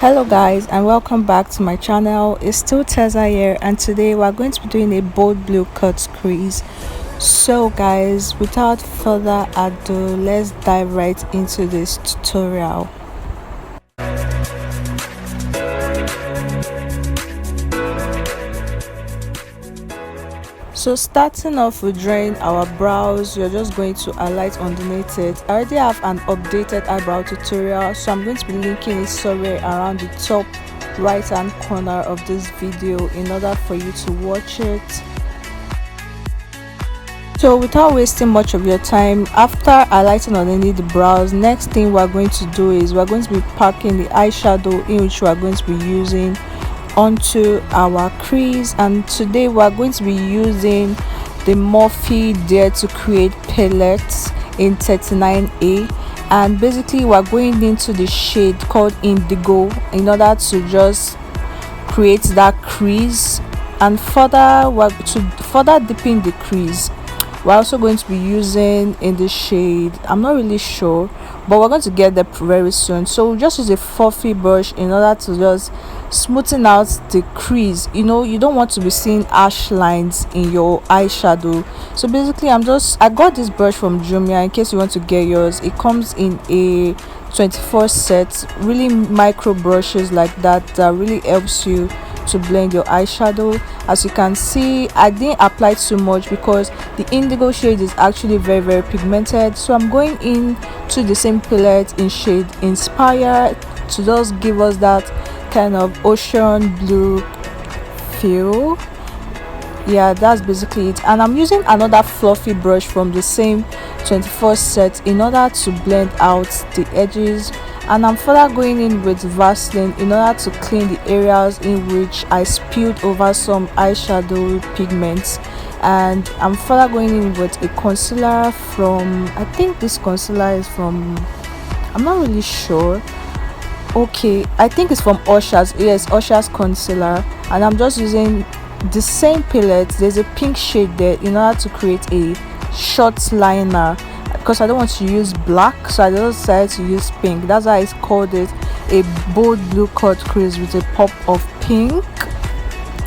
Hello guys, and welcome back to my channel. It's still Tessa here, and today we're going to be doing a bold blue cut crease. So guys, without further ado, let's dive right into this tutorial. So starting off with drawing our brows, you're just going to highlight underneath it. I already have an updated eyebrow tutorial, so I'm going to be linking it somewhere around the top right hand corner of this video in order for you to watch it. So without wasting much of your time, after highlighting underneath the brows, next thing we're going to do is we're going to be packing the eyeshadow in which we're going to be using onto our crease. And today we're going to be using the Morphe Dare to Create palettes in 39A, and basically we're going into the shade called Indigo in order to just create that crease. And further deepen the crease, we're also going to be using in the shade, I'm not really sure, but we're going to get there very soon. So we'll just use a fluffy brush in order to just smoothen out the crease. You don't want to be seeing harsh lines in your eyeshadow. So basically I got this brush from Jumia. In case you want to get yours, it comes in a 24 set, really micro brushes like that really helps you to blend your eyeshadow. As you can see, I didn't apply too much because the indigo shade is actually very pigmented, so I'm going in to the same palette in shade Inspire to just give us that kind of ocean blue feel. Yeah, that's basically it. And I'm using another fluffy brush from the same 24 set in order to blend out the edges, and I'm further going in with Vaseline in order to clean the areas in which I spilled over some eyeshadow pigments. And I'm further going in with a concealer from, I think this concealer is from, I'm not really sure, okay, I think it's from Usher's. Yes, Usher's concealer. And I'm just using the same palette. There's a pink shade there in order to create a short liner, because I don't want to use black, so I just decided to use pink. That's why I called it a bold blue cut crease with a pop of pink.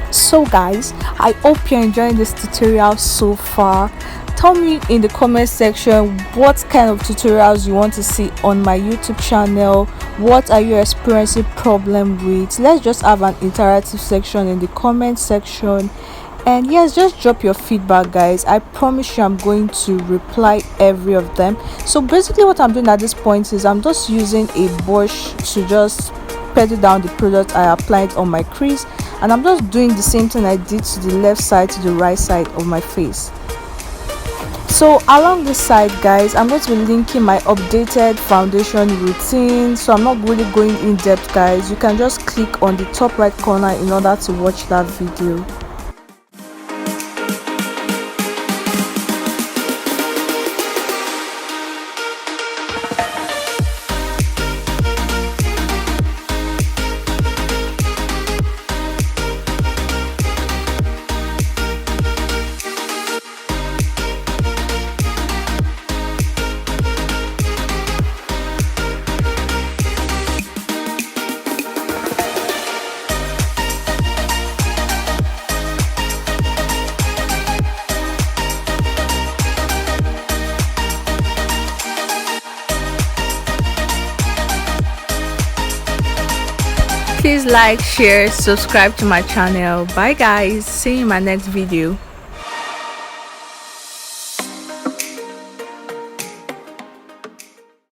So guys, I hope you're enjoying this tutorial so far. Tell me in the comment section what kind of tutorials you want to see on my YouTube channel. What are you experiencing problem with? Let's just have an interactive section in the comment section. And yes, just drop your feedback guys. I promise you I'm going to reply every of them. So basically what I'm doing at this point is I'm just using a brush to just pedal down the product I applied on my crease, and I'm just doing the same thing I did to the left side to the right side of my face. So along this side guys, I'm going to be linking my updated foundation routine, so I'm not really going in depth guys. You can just click on the top right corner in order to watch that video. Please like, share, subscribe to my channel. Bye guys, see you in my next video.